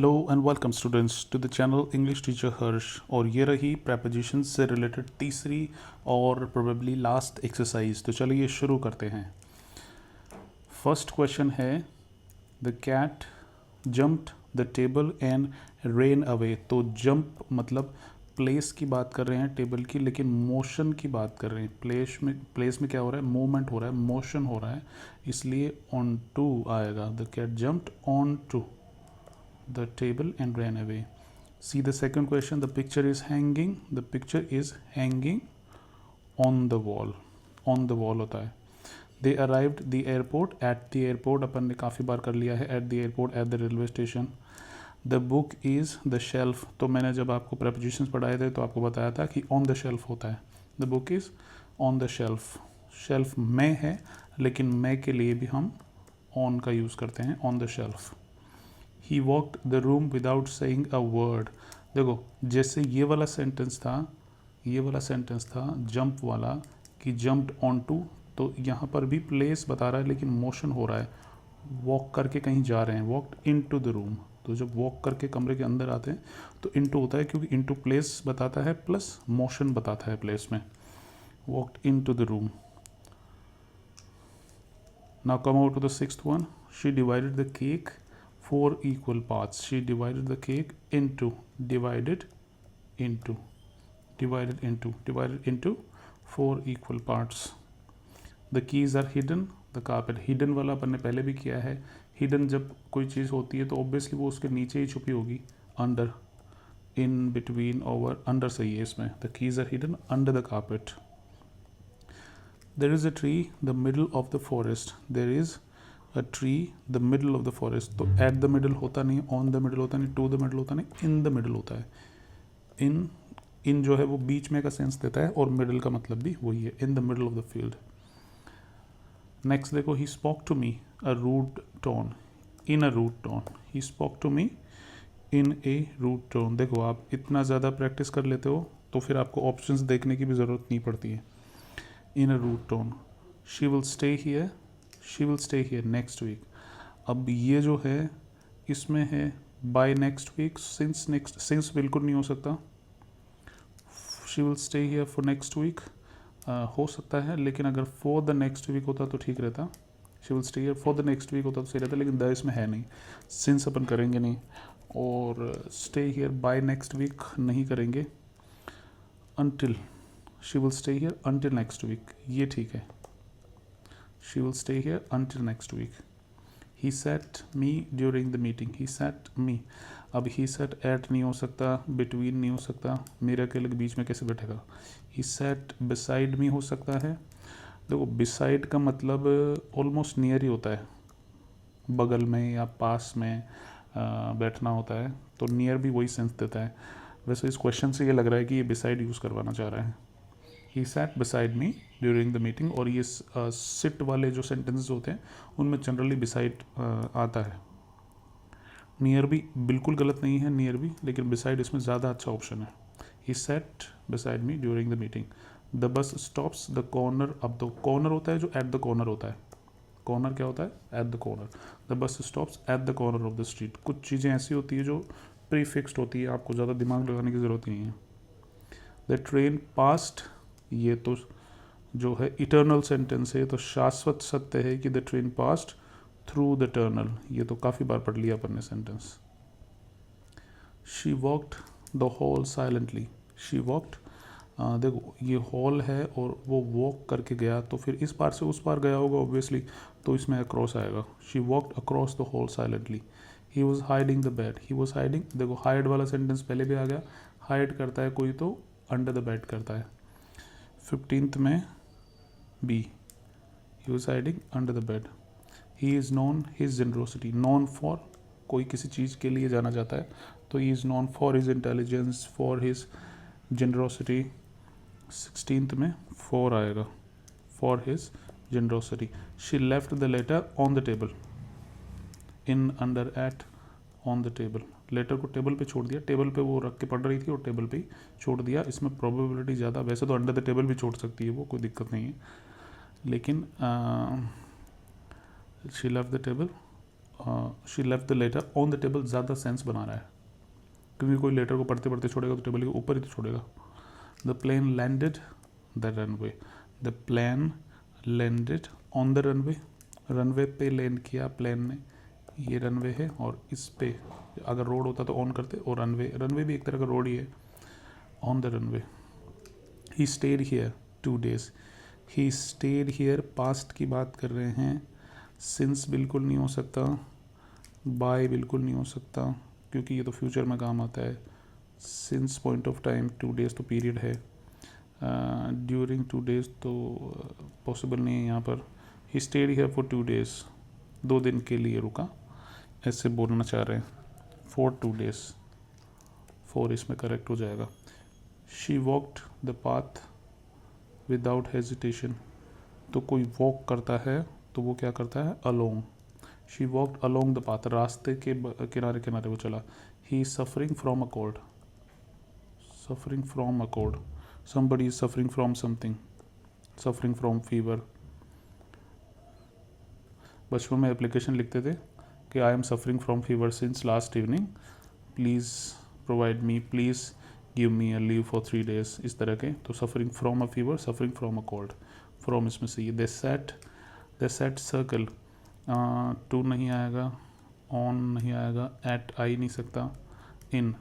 Hello and welcome students to the channel English teacher Harsh. और ये रही प्रेपोजिशन से रिलेटेड तीसरी और प्रोबेबली लास्ट एक्सरसाइज। तो चलिए शुरू करते हैं। फर्स्ट क्वेश्चन है the cat jumped the table and ran away. तो जंप मतलब प्लेस की बात कर रहे हैं टेबल की, लेकिन मोशन की बात कर रहे हैं। प्लेस में क्या हो रहा है, मूवमेंट हो रहा है, मोशन हो रहा है, इसलिए ऑन टू आएगा। The cat jumped on to the table and ran away. See the second question, the picture is hanging. The picture is hanging on the wall. On the wall होता है। They arrived the airport at the airport, अपन ने काफ़ी बार कर लिया है at the airport, at the railway station. The book is the shelf. तो मैंने जब आपको prepositions पढ़ाए थे तो आपको बताया था कि on the shelf होता है। The book is on the shelf. shelf में है, लेकिन मैं के लिए भी हम on का यूज़ करते हैं, on the shelf. He walked the room without saying a word. देखो जैसे ये वाला सेंटेंस था जंप वाला कि जंप्ड ऑन टू, तो यहाँ पर भी प्लेस बता रहा है लेकिन मोशन हो रहा है। वॉक करके कहीं जा रहे हैं, walked into the room. तो जब वॉक करके कमरे के अंदर आते हैं तो इनटू होता है, क्योंकि इनटू प्लेस बताता है प्लस मोशन बताता है प्लेस में। Walked into the room. Now come out to the sixth one. She divided the cake 4 equal parts. She divided the cake into 4 equal parts. The keys are hidden. The carpet hidden वाला अपन ने पहले भी किया है। Hidden जब कोई चीज़ होती है तो obviously वो उसके नीचे ही छुपी होगी, under, in, between, over, under सही है इसमें। The keys are hidden under the carpet. There is a tree the middle of the forest. There is a tree the middle of the forest. तो at the middle होता नहीं, on the middle होता नहीं, to the middle होता नहीं, in the middle होता है। in जो है वो बीच में का सेंस देता है और middle का मतलब भी वही है, in the middle of the field. Next देखो, he spoke to me a rude tone. In a rude tone. He spoke to me in a rude tone. देखो आप इतना ज़्यादा प्रैक्टिस कर लेते हो तो फिर आपको ऑप्शंस देखने की भी ज़रूरत नहीं पड़ती है। In a rude tone. She will stay here. She will stay here next week. अब ये जो है इसमें है by next week. since बिल्कुल नहीं हो सकता। She will stay here for next week हो सकता है, लेकिन अगर for the next week होता तो ठीक रहता। She will stay here for the next week होता तो सही रहता, लेकिन the इसमें है नहीं, since अपन करेंगे नहीं, और stay here by next week नहीं करेंगे। until, she will stay here until next week, ये ठीक है। She will stay here until next week. He sat me during the meeting. He sat me. अब he sat at नहीं हो सकता, between नहीं हो सकता, मेरे के लग बीच में कैसे बैठेगा। He sat beside me हो सकता है। देखो beside का मतलब almost near ही होता है, बगल में या पास में बैठना होता है, तो near भी वही सेंस देता है। वैसे इस क्वेश्चन से ये लग रहा है कि ये beside यूज़ करवाना चाह रहा है। He sat beside me during the meeting. और ये sit वाले जो sentences होते हैं उनमें जनरली beside आता है। near भी बिल्कुल गलत नहीं है, near भी, लेकिन beside इसमें ज़्यादा अच्छा ऑप्शन है। He sat beside me during the meeting. The bus stops the corner. अब तो corner होता है जो at the corner होता है। corner क्या होता है? at the corner. The bus stops at the corner of the street. कुछ चीज़ें ऐसी होती है जो prefixed होती है, आपको ज़्यादा दिमाग लगाने की ज़रूरत नहीं है। The train passed. ये तो जो है इटर्नल सेंटेंस है, तो शाश्वत सत्य है कि the train passed through the tunnel. ये तो काफ़ी बार पढ़ लिया अपन ने sentence. She walked the hall silently. She walked, देखो ये हॉल है और वो वॉक करके गया, तो फिर इस पार से उस पार गया होगा ऑब्वियसली, तो इसमें अक्रॉस आएगा। She walked across the hall silently. He was hiding the bed. He was hiding, देखो हाइड वाला सेंटेंस पहले भी आ गया। हाइड करता है कोई तो अंडर द बेड करता है। 15th में B. He was hiding under the bed. He is known his generosity. Known for, कोई किसी चीज़ के लिए जाना जाता है, तो he is known for his intelligence, for his generosity. 16th में 4 आएगा, for his generosity. She left the letter on the table. In, under, at, on the table. Letter को टेबल पे छोड़ दिया, टेबल पे वो रख के पढ़ रही थी और टेबल पे ही छोड़ दिया। इसमें प्रोबेबिलिटी ज़्यादा, वैसे तो अंडर द टेबल भी छोड़ सकती है वो, कोई दिक्कत नहीं है, लेकिन she left the table she left the later on the table ज़्यादा सेंस बना रहा है, क्योंकि कोई लेटर को पढ़ते पढ़ते छोड़ेगा तो टेबल के ऊपर ही तो छोड़ेगा. The plane landed the runway. The plane landed on the runway. Runway पे लैंड किया प्लेन ने. ये रनवे है और इस पे अगर रोड होता तो ऑन करते, और रनवे भी एक तरह का रोड ही है. On the runway. He stayed here 2 days. He stayed here past की बात कर रहे हैं. सिंस बिल्कुल नहीं हो सकता, बाय बिल्कुल नहीं हो सकता क्योंकि ये तो फ्यूचर में काम आता है. Since point of time 2 days तो पीरियड है. ड्यूरिंग 2 days तो पॉसिबल नहीं है यहाँ पर. He stayed here for 2 days. 2 दिन के लिए रुका, ऐसे बोलना चाह रहे हैं. For 2 days. 4 इसमें करेक्ट हो जाएगा. She walked the path without hesitation. तो कोई वॉक करता है तो वो क्या करता है, along. She walked along the path, रास्ते के किनारे किनारे वो चला. He is suffering from a cold. Suffering from a cold. somebody is suffering from something. suffering from fever. बचपन में एप्लीकेशन लिखते थे कि I am suffering from fever since last evening, please provide me, please give me a leave for 3 days, इस तरह के. तो suffering from a fever, suffering from a cold. From इसमें से ये. दे सेट सर्कल. टू नहीं आएगा, ऑन नहीं आएगा, एट आ ही नहीं सकता. इन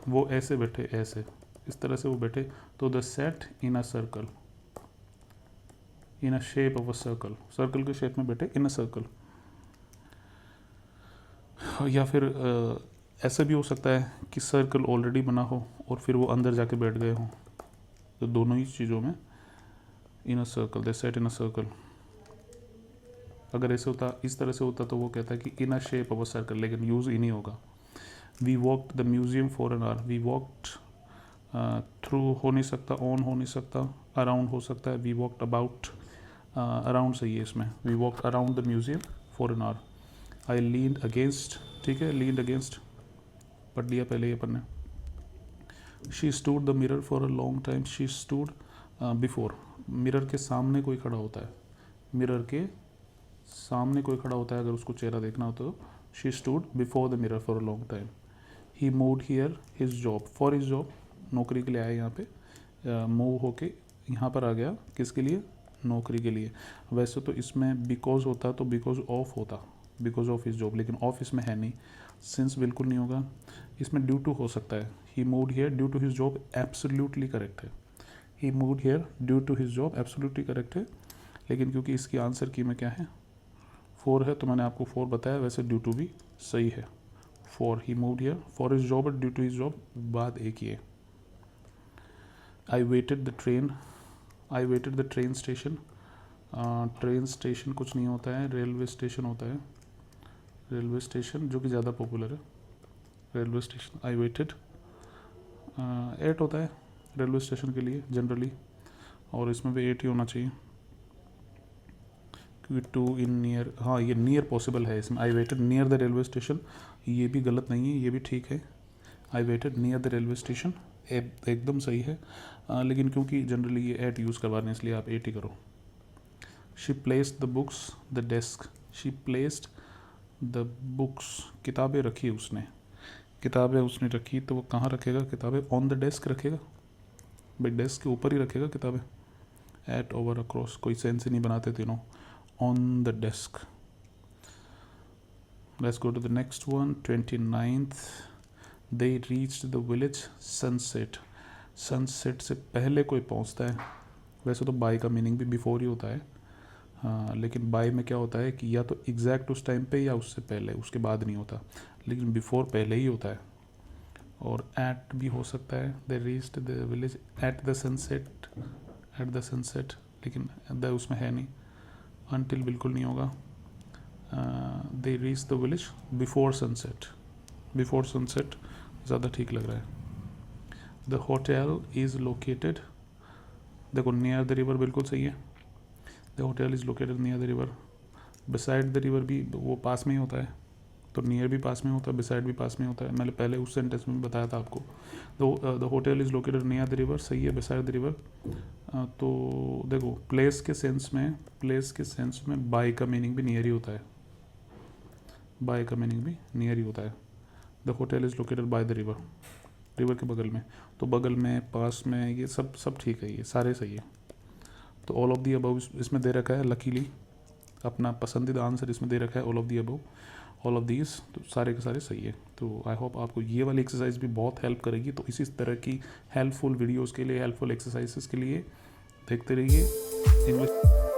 वो ऐसे बैठे, ऐसे इस तरह से वो बैठे. तो the set in a circle, in a shape of a circle. Circle के शेप में बैठे, इन अ सर्कल. या फिर ऐसा भी हो सकता है कि सर्कल ऑलरेडी बना हो और फिर वो अंदर जाके बैठ गए हों. तो दोनों ही चीज़ों में in a circle, they sat in a circle. अगर ऐसे होता, इस तरह से होता तो वो कहता है कि in a shape of a circle, लेकिन यूज़ इन ही होगा. We walked the museum for an hour. We walked through हो नहीं सकता, ऑन हो नहीं सकता, अराउंड हो सकता है. वी वॉकड अबाउट, अराउंड सही है इसमें. We walked around the museum for an hour. I leaned against, ठीक है, लीन्ड अगेंस्ट पढ़ लिया पहले ही अपन ने. She stood the mirror for a long time. She stood before. Mirror के सामने कोई खड़ा होता है, मिरर के सामने कोई खड़ा होता है अगर उसको चेहरा देखना हो तो. She stood before the mirror for a long time. He moved here his job, for his job, नौकरी के लिए आया यहाँ पे. मूव होके यहाँ पर आ गया, किसके लिए, नौकरी के लिए. वैसे तो इसमें बिकॉज होता तो बिकॉज ऑफ होता, बिकॉज ऑफ हिज जॉब, लेकिन ऑफ इसमें है नहीं. सिंस बिल्कुल नहीं होगा. इसमें ड्यू टू हो सकता है. He moved here due to his job, absolutely correct है. He moved here due to his job, absolutely correct है. लेकिन क्योंकि इसकी आंसर की में क्या है, 4 है, तो मैंने आपको 4 बताया. वैसे ड्यू टू भी सही है. 4 he moved here for his job, due to his job बात एक ही है. I waited the train. I waited the train station. Train station कुछ नहीं होता है, रेलवे स्टेशन होता है. रेलवे स्टेशन जो कि ज़्यादा पॉपुलर है. Railway station. आई वेटेड 8 होता है रेलवे स्टेशन के लिए जनरली, और इसमें भी 8 ही होना चाहिए क्योंकि 2 इन नियर, हाँ ये नियर पॉसिबल है इसमें. I waited near the railway station, ये भी गलत नहीं है, ये भी ठीक है. I weighted near the railway station एकदम सही है. लेकिन क्योंकि जनरली ये 8 यूज़ करवा रहे हैं इसलिए आप 8 ही करो. She placed the books the desk. She placed the books, किताबें रखी उसने. किताबें उसने रखी तो वो कहाँ रखेगा किताबें, ऑन द डेस्क रखेगा भाई, डेस्क के ऊपर ही रखेगा किताबें. एट, ओवर, अक्रॉस कोई सेंस ही नहीं बनाते तीनों. On the desk. Let's go to the next one. 29th. They reached the village sunset. Sunset से पहले कोई पहुंचता है. वैसे तो बाय का मीनिंग भी बिफोर ही होता है, हाँ, लेकिन बाय में क्या होता है कि या तो एग्जैक्ट उस टाइम पे या उससे पहले, उसके बाद नहीं होता. लेकिन बिफोर पहले ही होता है. और एट भी हो सकता है. दे reached the village at the sunset, at the sunset, लेकिन द उसमें है नहीं. अनटिल बिल्कुल नहीं होगा. They reach the village before sunset. Before sunset ज़्यादा ठीक लग रहा है. द होटल इज़ लोकेटेड, देखो नियर द रिवर बिल्कुल सही है. The hotel is located near the river. Beside the river भी वो पास में ही होता है, तो नियर भी पास में होता है, बिसाइड भी पास में होता है. मैंने पहले उस सेंटेंस में बताया था आपको. The hotel is located near the river सही है. बिसाइड द रिवर, तो देखो प्लेस के सेंस में, प्लेस के सेंस में बाय का मीनिंग भी नियर ही होता है. बाय का मीनिंग भी नियर ही होता है। The hotel is located by the river, river के बगल में, तो बगल में, पास में, ये सब ठीक है, ये सारे सही है। तो ऑल ऑफ दी अबव इसमें दे रखा है, लकीली अपना पसंदीदा आंसर इसमें दे रखा है all of the above, all of these, तो सारे के सारे सही है। तो आई होप आपको ये वाली एक्सरसाइज भी बहुत हेल्प करेगी। तो इसी तरह की हेल्पफुल वीडियोज़ के लिए, हेल्पफुल एक्सरसाइजेस के लिए देखते रहिए इंग्लिश।